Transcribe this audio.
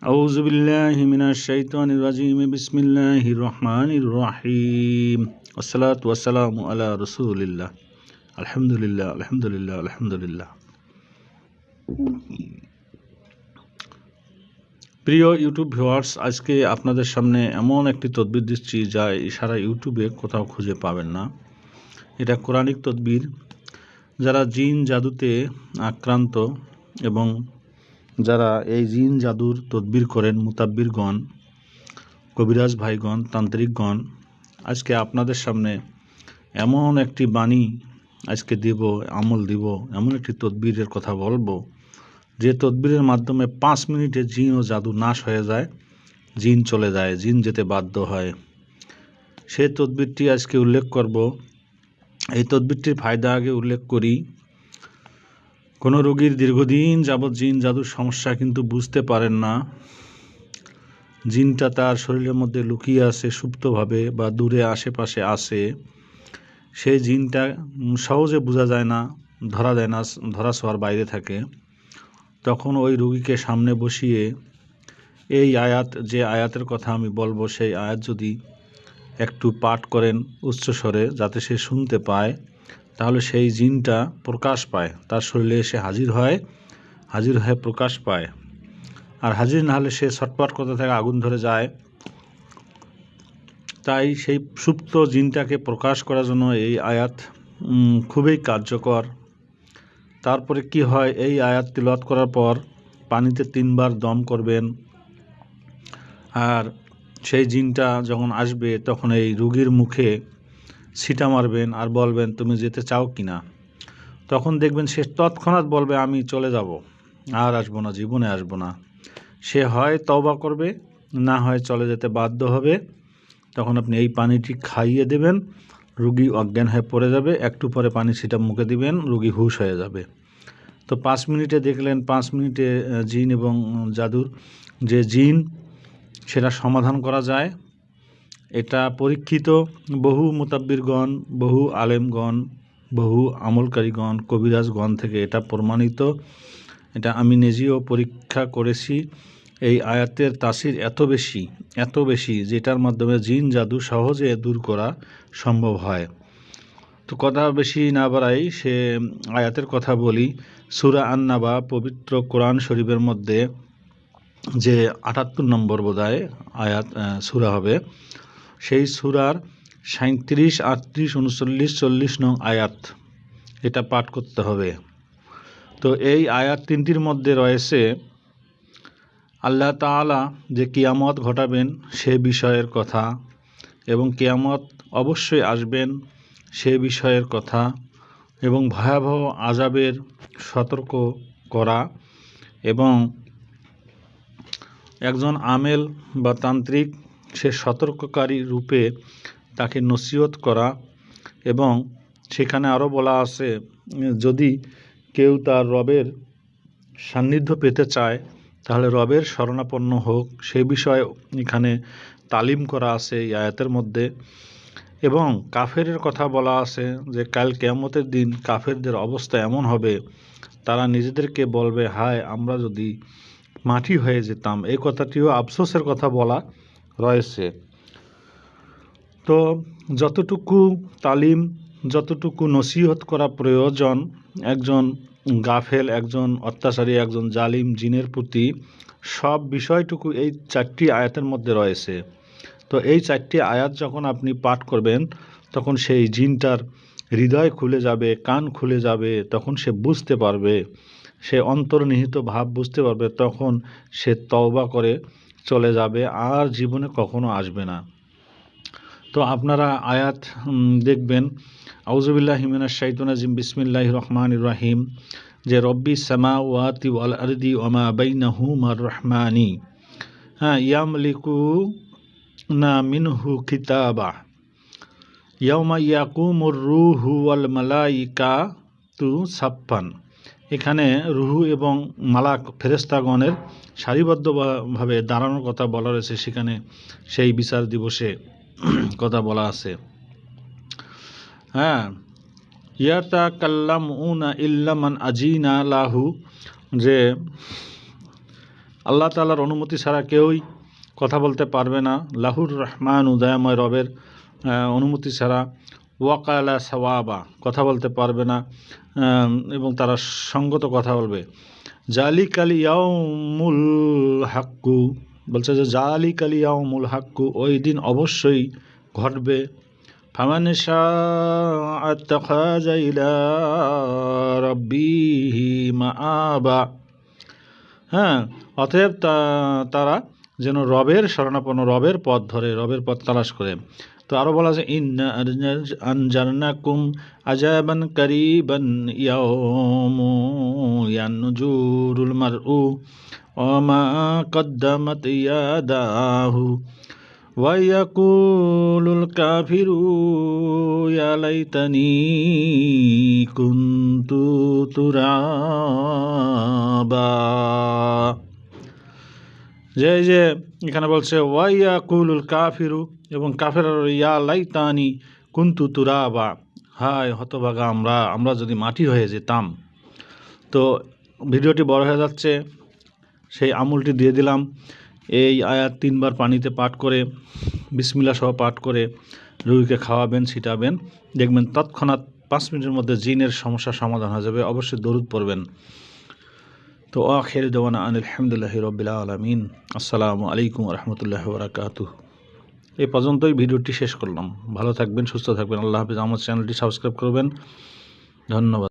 আউযু বিল্লাহি মিনাশ শাইতানির রাজিম বিসমিল্লাহির রহমানির রহিম ওয়াসসালাতু ওয়াসসালামু আলা রাসূলিল্লাহ আলহামদুলিল্লাহ আলহামদুলিল্লাহ আলহামদুলিল্লাহ। প্রিয় ইউটিউব ভিউয়ার্স, আজকে আপনাদের সামনে এমন একটি তদবির দিচ্ছি যা সারা ইউটিউবে কোথাও খুঁজে পাবেন না। এটা কোরআনিক তদবির। যারা জিন জাদুতে আক্রান্ত এবং যারা এই জিন জাদুর তদবির করেন, মুতাব্বিরগণ, কবিরাজ ভাইগণ, তান্ত্রিকগণ, আজকে আপনাদের সামনে এমন একটি বাণী আজকে দিব, আমল দিব, এমন একটি তদবিরের কথা বলবো যে তদবিরের মাধ্যমে 5 মিনিটে জিন ও জাদু নাশ হয়ে যায়, জিন চলে যায়, জিন যেতে বাধ্য হয়। সেই তদবিরটি আজকে উল্লেখ করব। এই তদবিরটির ফায়দা আগে উল্লেখ করি। কোনো রোগীর দীর্ঘদিন যাবৎ জিন জাদুর সমস্যা কিন্তু বুঝতে পারেন না, জিনটা তার শরীরের মধ্যে লুকিয়ে আছে সুপ্তভাবে বা দূরে আশেপাশে আছে, সেই জিনটা সহজে বোঝা যায় না, ধরা দেয় না, ধরা ছোঁয়ার বাইরে থাকে। তখন ওই রোগীকে সামনে বসিয়ে এই আয়াত, যে আয়াতের কথা আমি বলবো, সেই আয়াত যদি একটু পাঠ করেন উচ্চস্বরে যাতে সে শুনতে পায়, তাহলে সেই জিনটা প্রকাশ পায়, তার শরীরে এসে হাজির হয়ে প্রকাশ পায়। আর হাজির না হলে সে ছটপট করতে থাকে, আগুন ধরে যায়। তাই সেই সুপ্ত জিনটাকে প্রকাশ করার জন্য এই আয়াত খুবই কার্যকর। তারপরে কি হয়, এই আয়াত তিলাওয়াত করার পর পানিতে 3 বার দম করবেন। আর সেই জিনটা যখন আসবে তখন এই রোগীর মুখে ছিটা মারবেন আর বলবেন, তুমি যেতে চাও কি না? তখন দেখবেন সে তৎক্ষণাৎ বলবে, আমি চলে যাব, আর আসবো না, জীবনে আসবো না। সে হয় তওবা করবে, না হয় চলে যেতে বাধ্য হবে। তখন আপনি এই পানিটি খাইয়ে দেবেন, রোগী অজ্ঞান হয়ে পড়ে যাবে, একটু পরে পানি ছিটা মুখে দিবেন, রোগী হুঁশ হয়ে যাবে। তো 5 মিনিটে দেখলেন, 5 মিনিটে জিন এবং জাদুর যে জিন সেটা সমাধান করা যায়। এটা পরীক্ষিত, বহু মুতাব্বিরগণ, বহু আলেমগণ, বহু আমলকারীগণ, কবিরাজগণ থেকে এটা প্রমাণিত। এটা আমি নিজেও পরীক্ষা করেছি। এই আয়াতের তাসির এত বেশি যেটার মাধ্যমে জিন জাদু সহজে দূর করা সম্ভব হয়। তো কথা বেশি না বাড়াই, সে আয়াতের কথা বলি। সূরা আন-নাবা, পবিত্র কোরআন শরীফের মধ্যে যে 78 নম্বর বোধহয় আয়াত সূরা হবে, সেই সূরার 37, 38, 39, 40 নং আয়াত এটা পাঠ করতে হবে। তো এই আয়াত 3টির মধ্যে রয়েছে আল্লাহ তাআলা যে কিয়ামত ঘটাবেন সে বিষয়ের কথা, এবং কিয়ামত অবশ্যই আসবেন সে বিষয়ের কথা, এবং ভয়াবহ আযাবের সতর্ক করা, এবং একজন আমেল বা তান্ত্রিক সে সতর্ককারী রূপে তাকে নসিহত করা। এবং সেখানে আরও বলা আছে, যদি কেউ তার রবের সান্নিধ্য পেতে চায় তাহলে রবের শরণাপন্ন হোক, সে বিষয়ে এখানে তালিম করা আছে এই আয়াতের মধ্যে। এবং কাফেরের কথা বলা আছে যে কাল কিয়ামতের দিন কাফেরদের অবস্থা এমন হবে, তারা নিজেদেরকে বলবে, হায় আমরা যদি মাটি হয়ে যেতাম। এই কথাটিও আফসোসের কথা বলা রয়েছে। তো যতটুকু তালিম, যতটুকু নসিহত করা প্রয়োজন একজন গাফেল, একজন অত্যাচারী, একজন জালিম জিনের প্রতি, সব বিষয়টুকু এই 4টি আয়াতের মধ্যে রয়েছে। তো এই 4টি আয়াত যখন আপনি পাঠ করবেন তখন সেই জিনটার হৃদয় খুলে যাবে, কান খুলে যাবে, তখন সে বুঝতে পারবে, সে অন্তর্নিহিত ভাব বুঝতে পারবে, তখন সে তওবা করে চলে যাবে, আর জীবনে কখনো আসবে না। তো আপনারা আয়াত দেখবেন, আউযু বিল্লাহি মিনাশ শাইতানির রাজিম, বিসমিল্লাহির রহমানির রহিম, যে রব্বিস সামাওয়াতি ওয়াল আরদি ওয়া মা বাইনাহুমার রহমানি, ইয়ামলিকুনা মিনহু কিতাবা ইয়াউমা ইয়াকুমুর রূহু ওয়াল মালাইকাতু সাফফান। এখানে রুহু এবং মালাক ফেরেশতাগণের সারিবদ্ধভাবে দাঁড়ানোর কথা বলা রয়েছে, সেখানে সেই বিচার দিবসে কথা বলা আছে। ইয়াতাকাল্লামুনা ইল্লা মান আজিনা লাহু, যে আল্লাহ তাআলার অনুমতি ছাড়া কেউই কথা বলতে পারবে না। লাহুর রহমান উদয়াময় রবের অনুমতি ছাড়া ওয়াকালা সাওয়াবা কথা বলতে পারবে না, এবং তারা সঙ্গত কথা বলবে। জালিকাল ইয়াউমুল হাক্কু বলছে যে জালিকাল ইয়াউমুল হাক্কু, ওই দিন অবশ্যই ঘটবে। ফামান শাআ আত্তাখাযা ইলা রাব্বিহি মাআবা, হ্যাঁ, অতএব তারা যেন রবের শরণাপন্ন, রবের পথ ধরে, রবের পথ তালাশ করে। তো আরও বলা আছে ইন্না আনজারনাকুম আযাবান কারীবান ইয়াউমু ইয়ানজুরুল মারউ ওয়া মা কদ্দামাত ইয়াদাহু ওয়া ইয়াকুলুল কাফিরু ইয়া লাইতানি কুনতু তুরাবা। যে এখানে বলছে ওয়াইয়া কুলুল কাফিরু, এবং কাফেররা ইয়া লাইতানি কুনতু তুরাবা, হায় হতভাগা আমরা যদি মাটি হয়ে যেতাম। তো ভিডিওটি বড় হয়ে যাচ্ছে, সেই আমলটি দিয়ে দিলাম। এই আয়াত 3 বার পানিতে পাঠ করে, বিসমিল্লাহ সহ পাঠ করে রুগীকে খাওয়াবেন, ছিটাবেন, দেখবেন তৎক্ষণাৎ 5 মিনিটের মধ্যে জিনের সমস্যার সমাধান হয়ে যাবে। অবশ্যই দরুদ পড়বেন। তো আখির দাওয়ানা আলহামদুলিল্লাহি রাব্বিল আলামিন। আসসালামু আলাইকুম ওয়া রাহমাতুল্লাহি ওয়া বারাকাতুহু। এই পর্যন্তই ভিডিওটি শেষ করলাম। ভালো থাকবেন, সুস্থ থাকবেন। আল্লাহ হাফেজ। আমার চ্যানেলটি সাবস্ক্রাইব করবেন। ধন্যবাদ।